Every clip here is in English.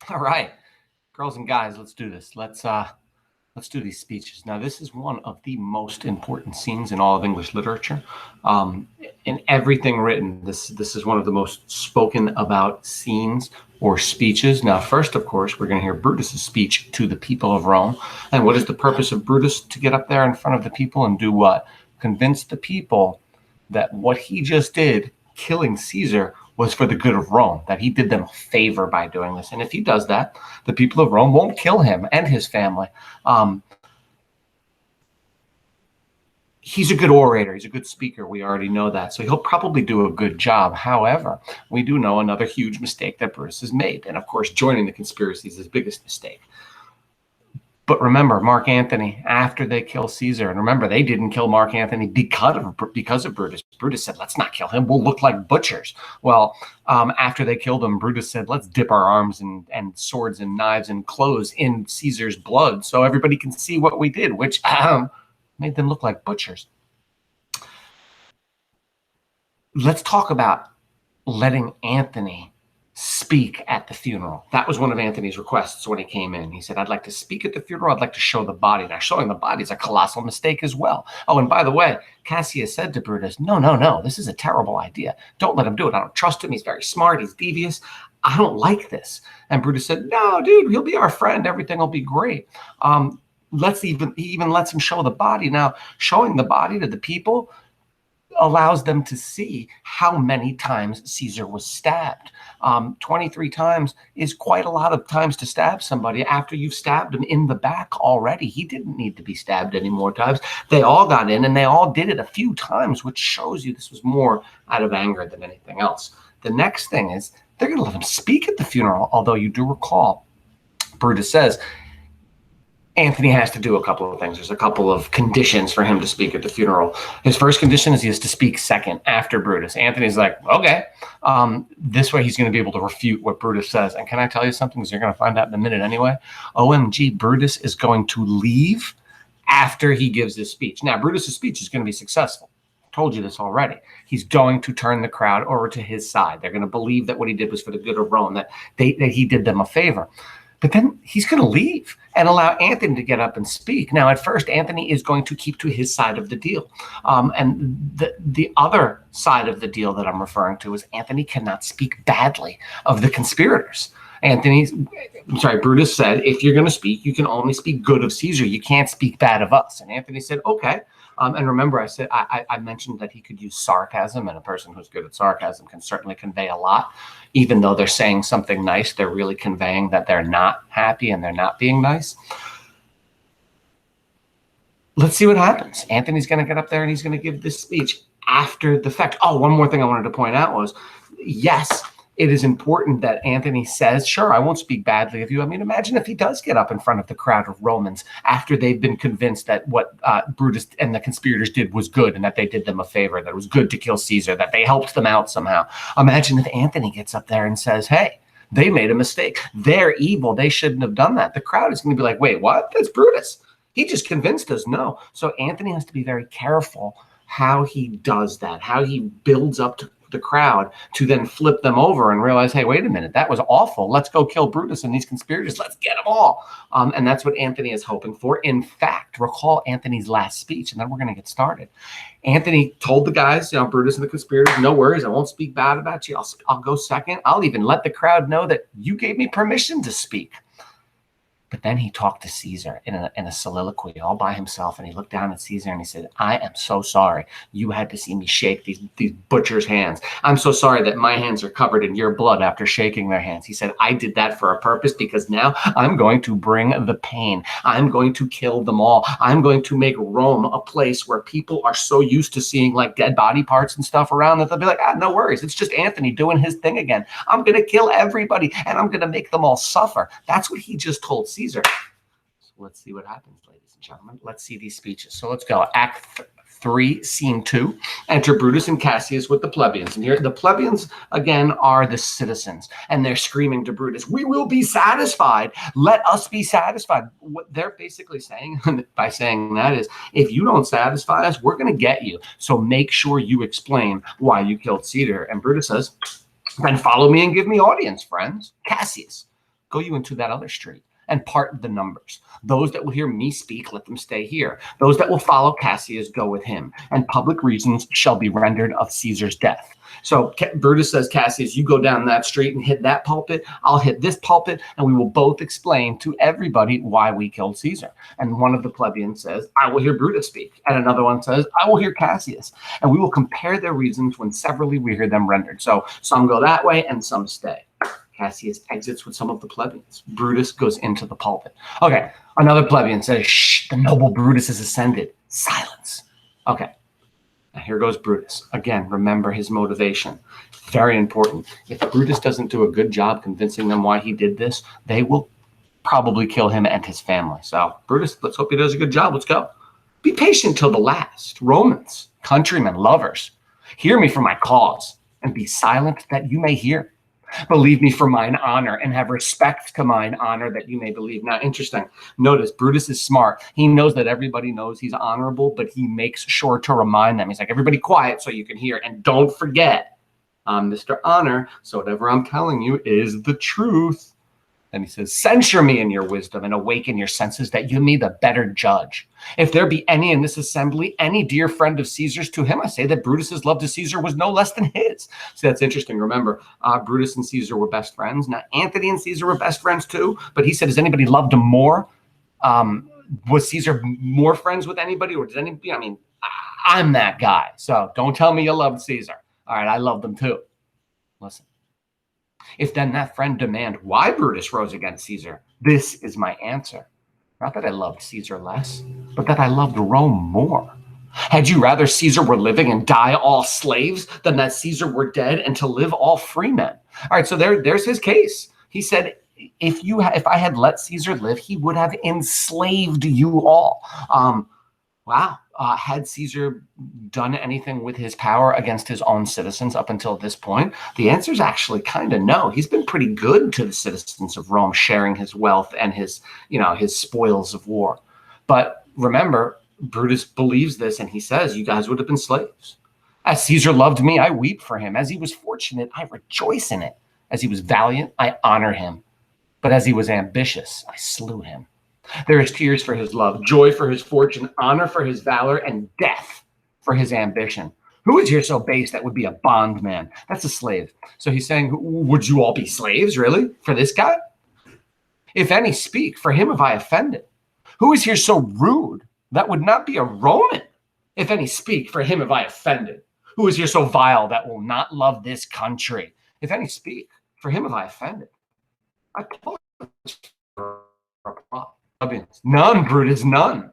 All right, girls and guys, let's do this. Let's do these speeches. Now, this is one of the most important scenes in all of English literature. In everything written, this is one of the most spoken about scenes or speeches. Now, first, of course, we're going to hear Brutus's speech to the people of Rome. And what is the purpose of Brutus? To get up there in front of the people and do what? Convince the people that what he just did, killing Caesar, was for the good of Rome, that he did them a favor by doing this. And if he does that, the people of Rome won't kill him and his family. He's a good orator. He's a good speaker. We already know that. So he'll probably do a good job. However, we do know another huge mistake that Brutus has made. And of course, joining the conspiracy is his biggest mistake. But remember, Mark Antony, after they kill Caesar, and remember, they didn't kill Mark Antony because of Brutus. Brutus said, let's not kill him. We'll look like butchers. Well, after they killed him, Brutus said, let's dip our arms and swords and knives and clothes in Caesar's blood so everybody can see what we did, which made them look like butchers. Let's talk about letting Antony speak at the funeral. That was one of Antony's requests when he came in. He said, I'd like to speak at the funeral. I'd like to show the body. Now, showing the body is a colossal mistake as well. Oh, and by the way, Cassius said to Brutus, no, this is a terrible idea. Don't let him do it. I don't trust him. He's very smart. He's devious. I don't like this. And Brutus said, no, dude, he'll be our friend. Everything will be great. He even lets him show the body. Now, showing the body to the people allows them to see how many times Caesar was stabbed. 23 times is quite a lot of times to stab somebody after you've stabbed him in the back already. He didn't need to be stabbed any more times. They all got in and they all did it a few times, which shows you this was more out of anger than anything else. The next thing is they're going to let him speak at the funeral, although you do recall Brutus says Antony has to do a couple of things. There's a couple of conditions for him to speak at the funeral. His first condition is he has to speak second after Brutus. Antony's like, okay. This way he's going to be able to refute what Brutus says. And can I tell you something? Because you're going to find out in a minute anyway. OMG, Brutus is going to leave after he gives his speech. Now, Brutus's speech is going to be successful. I told you this already. He's going to turn the crowd over to his side. They're going to believe that what he did was for the good of Rome, that he did them a favor. But then he's going to leave and allow Antony to get up and speak. Now, at first, Antony is going to keep to his side of the deal. And the other side of the deal that I'm referring to is Antony cannot speak badly of the conspirators. Brutus said, if you're going to speak, you can only speak good of Caesar. You can't speak bad of us. And Antony said, okay. And remember, I mentioned that he could use sarcasm, and a person who's good at sarcasm can certainly convey a lot. Even though they're saying something nice, they're really conveying that they're not happy and they're not being nice. Let's see what happens. Antony's going to get up there and he's going to give this speech after the fact. Oh, one more thing I wanted to point out was, yes, it is important that Antony says, sure, I won't speak badly of you. I mean, imagine if he does get up in front of the crowd of Romans after they've been convinced that what Brutus and the conspirators did was good and that they did them a favor, that it was good to kill Caesar, that they helped them out somehow. Imagine if Antony gets up there and says, hey, they made a mistake. They're evil. They shouldn't have done that. The crowd is going to be like, wait, what? That's Brutus. He just convinced us. No. So Antony has to be very careful how he does that, how he builds up to the crowd to then flip them over and realize, hey, wait a minute, that was awful. Let's go kill Brutus and these conspirators. Let's get them all. And that's what Antony is hoping for. In fact, recall Antony's last speech, and then we're going to get started. Antony told the guys, Brutus and the conspirators, no worries, I won't speak bad about you. I'll go second. I'll even let the crowd know that you gave me permission to speak. But then he talked to Caesar in a soliloquy all by himself, and he looked down at Caesar and he said, I am so sorry you had to see me shake these butchers' hands. I'm so sorry that my hands are covered in your blood after shaking their hands. He said, I did that for a purpose because now I'm going to bring the pain. I'm going to kill them all. I'm going to make Rome a place where people are so used to seeing like dead body parts and stuff around that they'll be like, no worries. It's just Antony doing his thing again. I'm going to kill everybody and I'm going to make them all suffer. That's what he just told Caesar. So let's see what happens, ladies and gentlemen. Let's see these speeches. So let's go. Act 3, Scene 2. Enter Brutus and Cassius with the plebeians. And here, the plebeians, again, are the citizens. And they're screaming to Brutus, we will be satisfied. Let us be satisfied. What they're basically saying by saying that is, if you don't satisfy us, we're going to get you. So make sure you explain why you killed Caesar. And Brutus says, then follow me and give me audience, friends. Cassius, go you into that other street and part the numbers. Those that will hear me speak, let them stay here. Those that will follow Cassius, go with him. And public reasons shall be rendered of Caesar's death. So Brutus says, Cassius, you go down that street and hit that pulpit. I'll hit this pulpit, and we will both explain to everybody why we killed Caesar. And one of the plebeians says, I will hear Brutus speak. And another one says, I will hear Cassius. And we will compare their reasons when severally we hear them rendered. So some go that way and some stay. Cassius exits with some of the plebeians. Brutus goes into the pulpit. Okay, another plebeian says, shh, the noble Brutus has ascended. Silence. Okay. Now here goes Brutus. Again, remember his motivation. Very important. If Brutus doesn't do a good job convincing them why he did this, they will probably kill him and his family. So Brutus, let's hope he does a good job. Let's go. Be patient till the last. Romans, countrymen, lovers, hear me for my cause, and be silent that you may hear. Believe me for mine honor, and have respect to mine honor that you may believe. Now, interesting. Notice Brutus is smart. He knows that everybody knows he's honorable, but he makes sure to remind them. He's like, everybody quiet so you can hear. And don't forget, I'm Mr. Honor, so whatever I'm telling you is the truth. And he says, censure me in your wisdom and awaken your senses that you may the better judge. If there be any in this assembly, any dear friend of Caesar's, to him I say that Brutus's love to Caesar was no less than his. So that's interesting. Remember, Brutus and Caesar were best friends. Now, Antony and Caesar were best friends too, but he said, has anybody loved him more? Was Caesar more friends with anybody, or did anybody? I mean, I'm that guy. So don't tell me you loved Caesar. All right, I loved him too. Listen. If then that friend demand why Brutus rose against Caesar, this is my answer. Not that I loved Caesar less, but that I loved Rome more. Had you rather Caesar were living and die all slaves than that Caesar were dead and to live all free men? All right, so there's his case. He said, if I had let Caesar live, he would have enslaved you all. Wow. Had Caesar done anything with his power against his own citizens up until this point? The answer is actually kind of no. He's been pretty good to the citizens of Rome, sharing his wealth and his spoils of war. But remember, Brutus believes this, and he says, you guys would have been slaves. As Caesar loved me, I weep for him. As he was fortunate, I rejoice in it. As he was valiant, I honor him. But as he was ambitious, I slew him. There is tears for his love, joy for his fortune, honor for his valor, and death for his ambition. Who is here so base that would be a bondman? That's a slave. So he's saying, would you all be slaves, really, for this guy? If any speak, for him have I offended. Who is here so rude that would not be a Roman? If any speak, for him have I offended. Who is here so vile that will not love this country? If any speak, for him have I offended. I pause for reply. None, Brutus, none.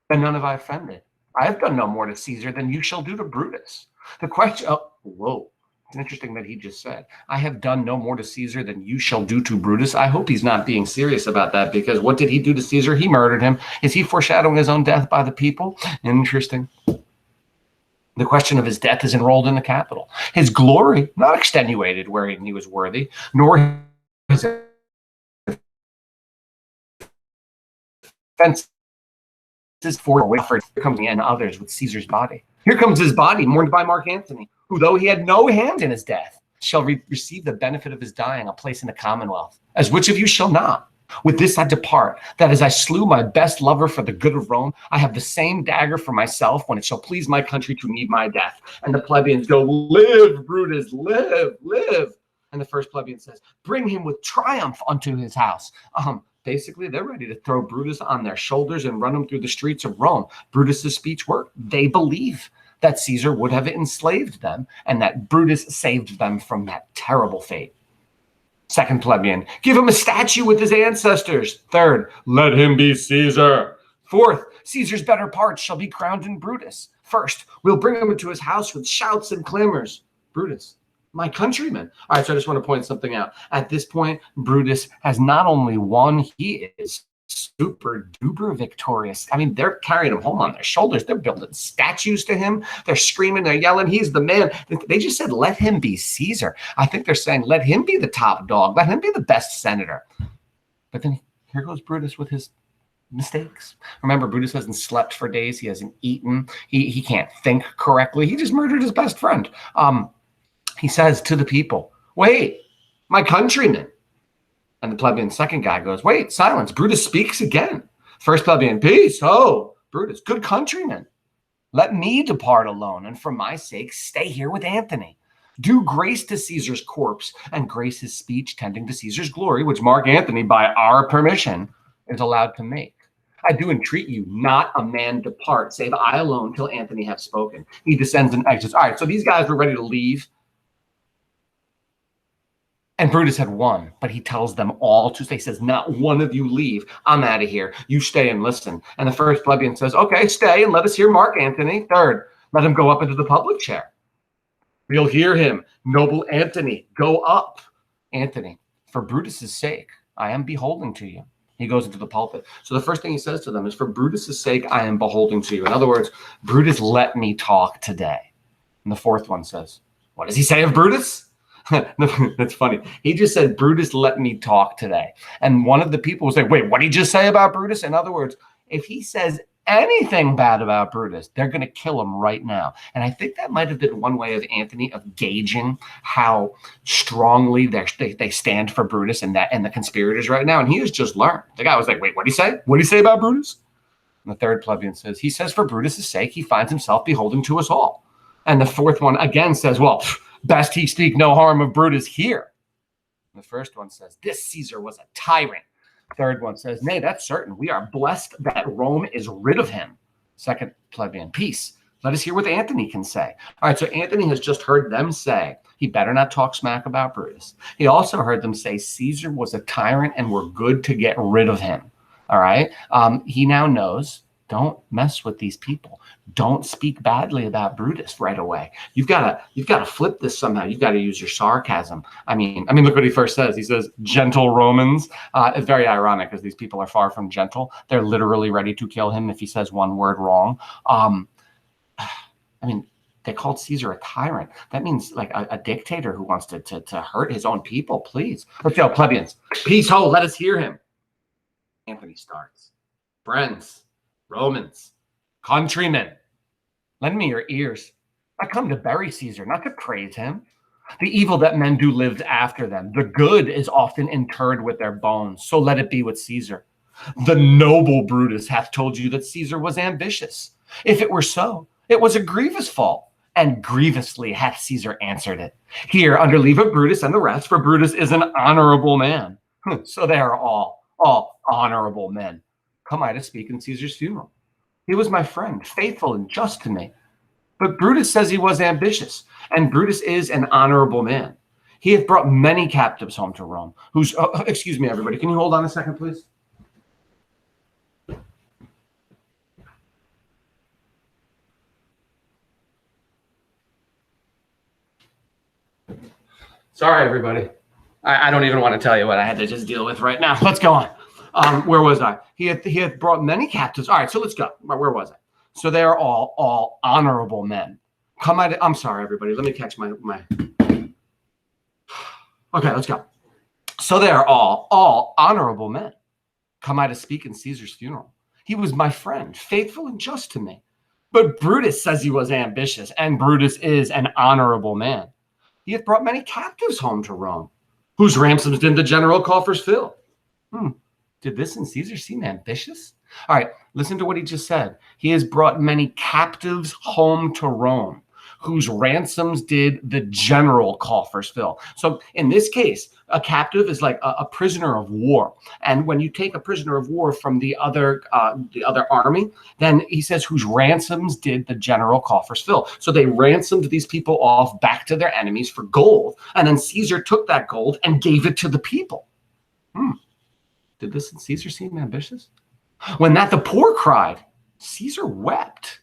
And none have I offended. I have done no more to Caesar than you shall do to Brutus. The question, it's interesting that he just said, I have done no more to Caesar than you shall do to Brutus. I hope he's not being serious about that, because what did he do to Caesar? He murdered him. Is he foreshadowing his own death by the people? Interesting. The question of his death is enrolled in the Capitol. His glory, not extenuated wherein he was worthy, nor his offenses for Here comes he and others with Caesar's body. Here comes his body, mourned by Mark Antony, who, though he had no hand in his death, shall receive the benefit of his dying, a place in the commonwealth. As which of you shall not? With this I depart, that as I slew my best lover for the good of Rome, I have the same dagger for myself when it shall please my country to need my death. And the plebeians go, live, Brutus, live, live. And the first plebeian says, bring him with triumph unto his house. Basically, they're ready to throw Brutus on their shoulders and run him through the streets of Rome. Brutus's speech worked. They believe that Caesar would have enslaved them and that Brutus saved them from that terrible fate. Second plebeian, give him a statue with his ancestors. Third, let him be Caesar. Fourth, Caesar's better parts shall be crowned in Brutus. First, we'll bring him into his house with shouts and clamors. Brutus, my countrymen. All right, so I just want to point something out. At this point, Brutus has not only won, he is super duper victorious. I mean, they're carrying him home on their shoulders. They're building statues to him. They're screaming, they're yelling, he's the man. They just said, let him be Caesar. I think they're saying, let him be the top dog. Let him be the best senator. But then here goes Brutus with his mistakes. Remember, Brutus hasn't slept for days. He hasn't eaten. He can't think correctly. He just murdered his best friend. He says to the people, wait, my countrymen, And the plebeian second guy goes, wait, silence. Brutus speaks again. First plebeian, peace. Oh, Brutus, good countryman. Let me depart alone, and for my sake, stay here with Antony. Do grace to Caesar's corpse, and grace his speech tending to Caesar's glory, which Mark Antony, by our permission, is allowed to make. I do entreat you, not a man depart, save I alone till Antony have spoken. He descends and exits. All right, so these guys were ready to leave. And Brutus had won, but he tells them all to stay. He says, not one of you leave. I'm out of here. You stay and listen. And the first plebeian says, okay, stay and let us hear Mark Antony. Third, let him go up into the public chair. We'll hear him. Noble Antony, go up. Antony, for Brutus's sake, I am beholden to you. He goes into the pulpit. So the first thing he says to them is, for Brutus's sake, I am beholden to you. In other words, Brutus, let me talk today. And the fourth one says, what does he say of Brutus? That's funny. He just said, Brutus, let me talk today. And one of the people was like, wait, what did he just say about Brutus? In other words, if he says anything bad about Brutus, they're going to kill him right now. And I think that might have been one way of Antony of gauging how strongly they stand for Brutus and the conspirators right now. And he has just learned. The guy was like, wait, what did he say? What did he say about Brutus? And the third plebeian says, he says, for Brutus's sake, he finds himself beholden to us all. And the fourth one again says, well, best he speak no harm of Brutus here. And the first one says, this Caesar was a tyrant. Third one says, nay, that's certain. We are blessed that Rome is rid of him. Second plebeian, peace. Let us hear what Antony can say. All right, so Antony has just heard them say, he better not talk smack about Brutus. He also heard them say Caesar was a tyrant and we're good to get rid of him. All right, he now knows, don't mess with these people. Don't speak badly about Brutus right away. You've got to flip this somehow. You've got to use your sarcasm. I mean, look what he first says. He says, gentle Romans. It's very ironic because these people are far from gentle. They're literally ready to kill him if he says one word wrong. They called Caesar a tyrant. That means like a dictator who wants to hurt his own people. Please. Let's go, plebeians. Peace, ho, let us hear him. Antony starts. Friends, Romans, countrymen, lend me your ears. I come to bury Caesar, not to praise him. The evil that men do lived after them. The good is often interred with their bones. So let it be with Caesar. The noble Brutus hath told you that Caesar was ambitious. If it were so, it was a grievous fault, and grievously hath Caesar answered it. Here, under leave of Brutus and the rest, for Brutus is an honorable man. So they are all honorable men. Come I to speak in Caesar's funeral. He was my friend, faithful and just to me. But Brutus says he was ambitious, and Brutus is an honorable man. He hath brought many captives home to Rome, whose, excuse me, everybody, can you hold on a second, please? Sorry, everybody. I don't even want to tell you what I had to just deal with right now. Let's go on. Where was I? He hath brought many captives. All right, so let's go. Where was I? So they are all honorable men. I'm sorry, everybody. Let me catch my. Okay, let's go. So they are all honorable men. Come I to speak in Caesar's funeral. He was my friend, faithful and just to me. But Brutus says he was ambitious, and Brutus is an honorable man. He hath brought many captives home to Rome, whose ransoms did the general coffers fill. Did this in Caesar seem ambitious? All right, listen to what he just said. He has brought many captives home to Rome, whose ransoms did the general coffers fill. So in this case, a captive is like a prisoner of war. And when you take a prisoner of war from the other army, then he says whose ransoms did the general coffers fill. So they ransomed these people off back to their enemies for gold. And then Caesar took that gold and gave it to the people. Did this in Caesar seem ambitious? When that the poor cried, Caesar wept.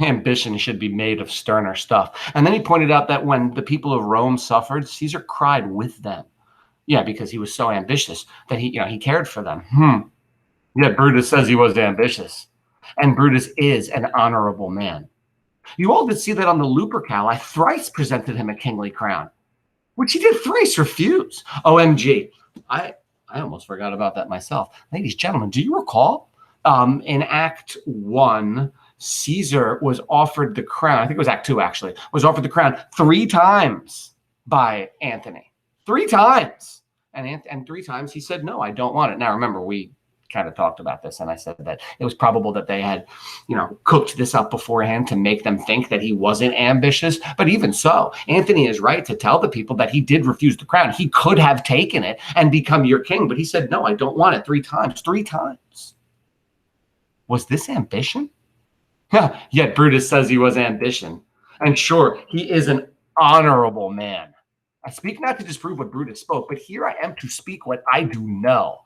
Ambition should be made of sterner stuff. And then he pointed out that when the people of Rome suffered, Caesar cried with them. Yeah, because he was so ambitious that he cared for them. Yeah, Brutus says he was ambitious. And Brutus is an honorable man. You all did see that on the Lupercal, I thrice presented him a kingly crown, which he did thrice refuse. OMG. I almost forgot about that myself. Ladies, gentlemen, do you recall in Act 1, Caesar was offered the crown, I think it was Act 2 actually, was offered the crown 3 times by Antony. 3 times. And 3 times he said, no, I don't want it. Now, remember, we kind of talked about this, and I said that it was probable that they had, cooked this up beforehand to make them think that he wasn't ambitious. But even so, Antony is right to tell the people that he did refuse the crown. He could have taken it and become your king, but he said, no, I don't want it 3 times. 3 times. Was this ambition? Yet Brutus says he was ambition. And sure, he is an honorable man. I speak not to disprove what Brutus spoke, but here I am to speak what I do know.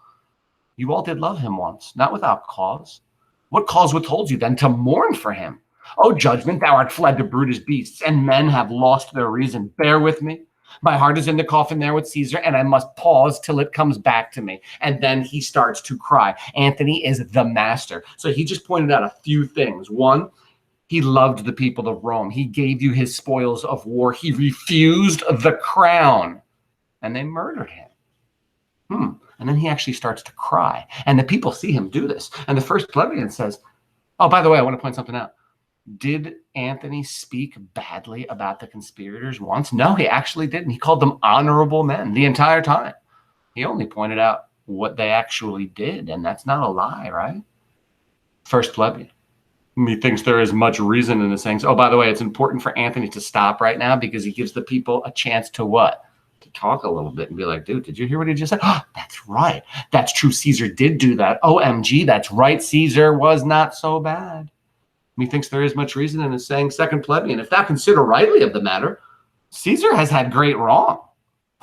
You all did love him once, not without cause. What cause withholds you then to mourn for him? O judgment, thou art fled to Brutus' beasts, and men have lost their reason. Bear with me. My heart is in the coffin there with Caesar, and I must pause till it comes back to me. And then he starts to cry. Antony is the master. So he just pointed out a few things. One, he loved the people of Rome. He gave you his spoils of war. He refused the crown, and they murdered him. And then he actually starts to cry. And the people see him do this. And the first plebeian says, oh, by the way, I want to point something out. Did Antony speak badly about the conspirators once? No, he actually didn't. He called them honorable men the entire time. He only pointed out what they actually did. And that's not a lie, right? First plebeian. He thinks there is much reason in this saying. Oh, by the way, it's important for Antony to stop right now because he gives the people a chance to what? To talk a little bit and be like, dude, did you hear what he just said? Oh, that's right. That's true. Caesar did do that. OMG, that's right. Caesar was not so bad. Methinks there is much reason in his saying, second plebeian, if thou consider rightly of the matter, Caesar has had great wrong.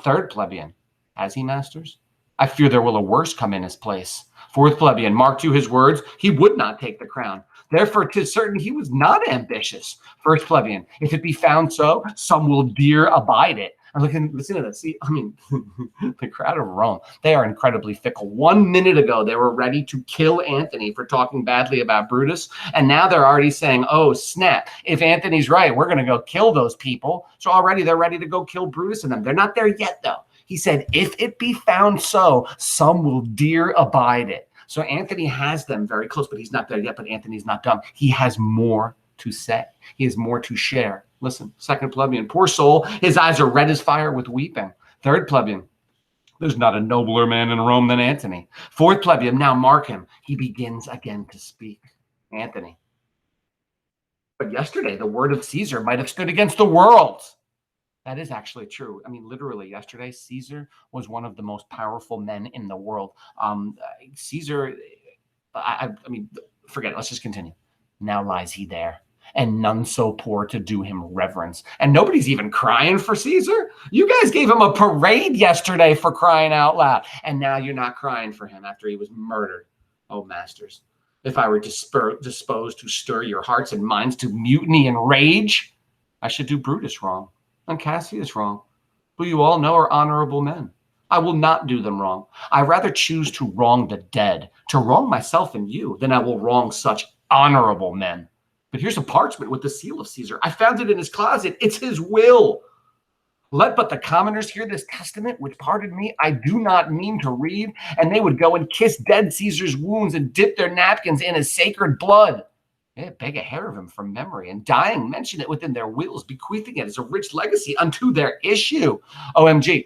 Third plebeian, has he, masters? I fear there will a worse come in his place. Fourth plebeian, mark you his words, he would not take the crown. Therefore, 'tis certain he was not ambitious. First plebeian, if it be found so, some will dear abide it. And listen to this. See, I mean, the crowd of Rome, they are incredibly fickle. 1 minute ago, they were ready to kill Antony for talking badly about Brutus. And now they're already saying, oh, snap. If Antony's right, we're going to go kill those people. So already they're ready to go kill Brutus and them. They're not there yet, though. He said, if it be found so, some will dear abide it. So Antony has them very close, but he's not there yet. But Antony's not dumb. He has more to say. He has more to share. Listen, second plebeian, poor soul, his eyes are red as fire with weeping. Third plebeian, there's not a nobler man in Rome than Antony. Fourth plebeian, now mark him. He begins again to speak. Antony. But yesterday, the word of Caesar might have stood against the world. That is actually true. I mean, literally yesterday, Caesar was one of the most powerful men in the world. Caesar, I mean, forget it. Let's just continue. Now lies he there, and none so poor to do him reverence. And nobody's even crying for Caesar. You guys gave him a parade yesterday for crying out loud. And now you're not crying for him after he was murdered. Oh, masters, if I were disposed to stir your hearts and minds to mutiny and rage, I should do Brutus wrong and Cassius wrong, who you all know are honorable men. I will not do them wrong. I rather choose to wrong the dead, to wrong myself and you, than I will wrong such honorable men. But here's a parchment with the seal of Caesar. I found it in his closet. It's his will. Let but the commoners hear this testament, which, pardon me, I do not mean to read, and they would go and kiss dead Caesar's wounds and dip their napkins in his sacred blood. They beg a hair of him from memory, and dying mention it within their wills, bequeathing it as a rich legacy unto their issue. OMG.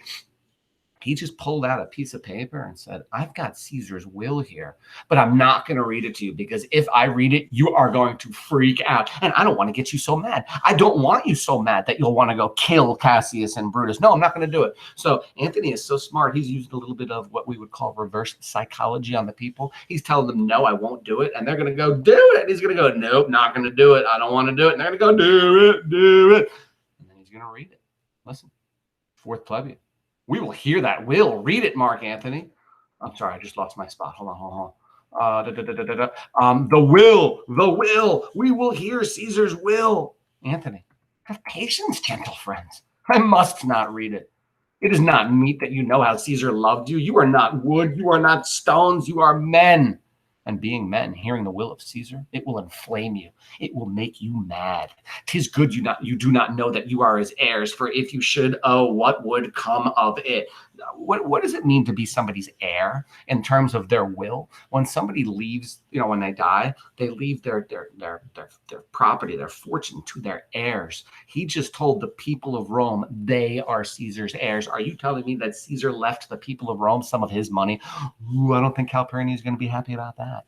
He just pulled out a piece of paper and said, I've got Caesar's will here, but I'm not going to read it to you because if I read it, you are going to freak out. And I don't want to get you so mad. I don't want you so mad that you'll want to go kill Cassius and Brutus. No, I'm not going to do it. So Antony is so smart. He's used a little bit of what we would call reverse psychology on the people. He's telling them, no, I won't do it. And they're going to go, do it. And he's going to go, nope, not going to do it. I don't want to do it. And they're going to go, do it, do it. And then he's going to read it. Listen, fourth plebeian. We will hear that will. Read it, Mark Antony. I'm sorry, I just lost my spot. Hold on. The will. We will hear Caesar's will. Antony, have patience, gentle friends. I must not read it. It is not meet that you know how Caesar loved you. You are not wood. You are not stones. You are men. And being men, hearing the will of Caesar, it will inflame you. It will make you mad. 'Tis good you do not know that you are his heirs, for if you should, oh, what would come of it? what does it mean to be somebody's heir in terms of their will? When somebody leaves, when they die, they leave their property, their fortune to their heirs. He just told the people of Rome they are Caesar's heirs. Are you telling me that Caesar left the people of Rome some of his money? Ooh, I don't think Calpurnia is going to be happy about that.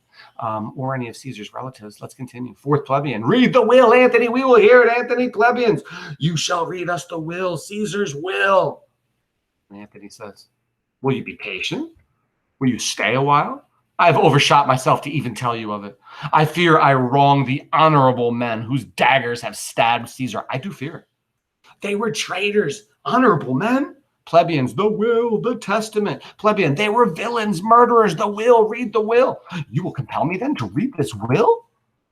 Or any of Caesar's relatives. Let's continue. Fourth plebeian, read the will, Anthony. We will hear it, Anthony. Plebeians, you shall read us the will, Caesar's will. Anthony says, will you be patient? Will you stay a while? I have overshot myself to even tell you of it. I fear I wrong the honorable men whose daggers have stabbed Caesar. I do fear it. They were traitors, honorable men. Plebeians, the will, the testament. Plebeian, they were villains, murderers, the will, read the will. You will compel me then to read this will?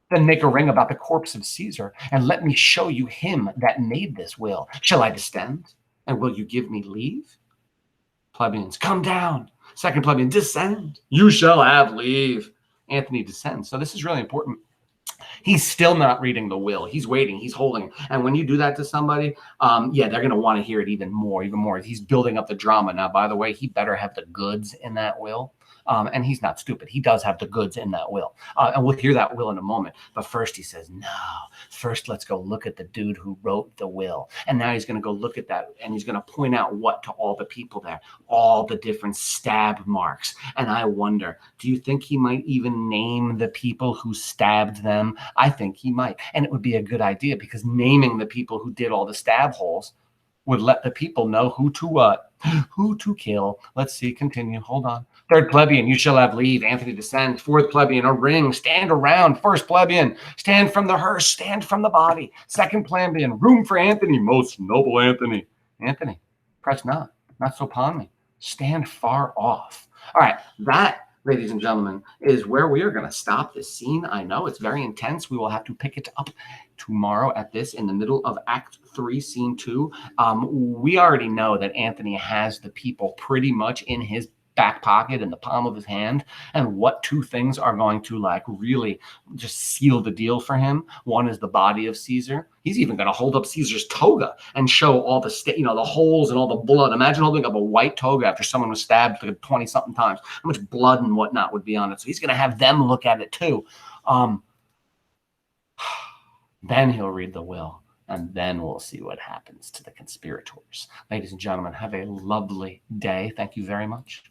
Then make a ring about the corpse of Caesar, and let me show you him that made this will. Shall I descend? And will you give me leave? Plebeians, come down. Second plebeian, descend. You shall have leave. Anthony descends. So this is really important. He's still not reading the will. He's waiting. He's holding. And when you do that to somebody, they're going to want to hear it even more. He's building up the drama. Now, by the way, he better have the goods in that will. And he's not stupid. He does have the goods in that will. And we'll hear that will in a moment. But first he says, no, first let's go look at the dude who wrote the will. And now he's going to go look at that. And he's going to point out what to all the people there, all the different stab marks. And I wonder, do you think he might even name the people who stabbed them? I think he might. And it would be a good idea because naming the people who did all the stab holes would let the people know who to what, who to kill. Let's see, continue. Hold on. Third plebeian, you shall have leave. Anthony descend. Fourth plebeian, a ring. Stand around. First plebeian, stand from the hearse. Stand from the body. Second plebeian, room for Anthony. Most noble Anthony. Anthony, press not so upon me. Stand far off. All right, that, ladies and gentlemen, is where we are going to stop this scene. I know it's very intense. We will have to pick it up tomorrow at this in the middle of Act 3, Scene 2. We already know that Anthony has the people pretty much in his back pocket, in the palm of his hand, and what two things are going to really just seal the deal for him. One is the body of Caesar. He's even going to hold up Caesar's toga and show all the the holes and all the blood. Imagine holding up a white toga after someone was stabbed 20-something times. How much blood and whatnot would be on it? So he's going to have them look at it too. Then he'll read the will, and then we'll see what happens to the conspirators. Ladies and gentlemen, have a lovely day. Thank you very much.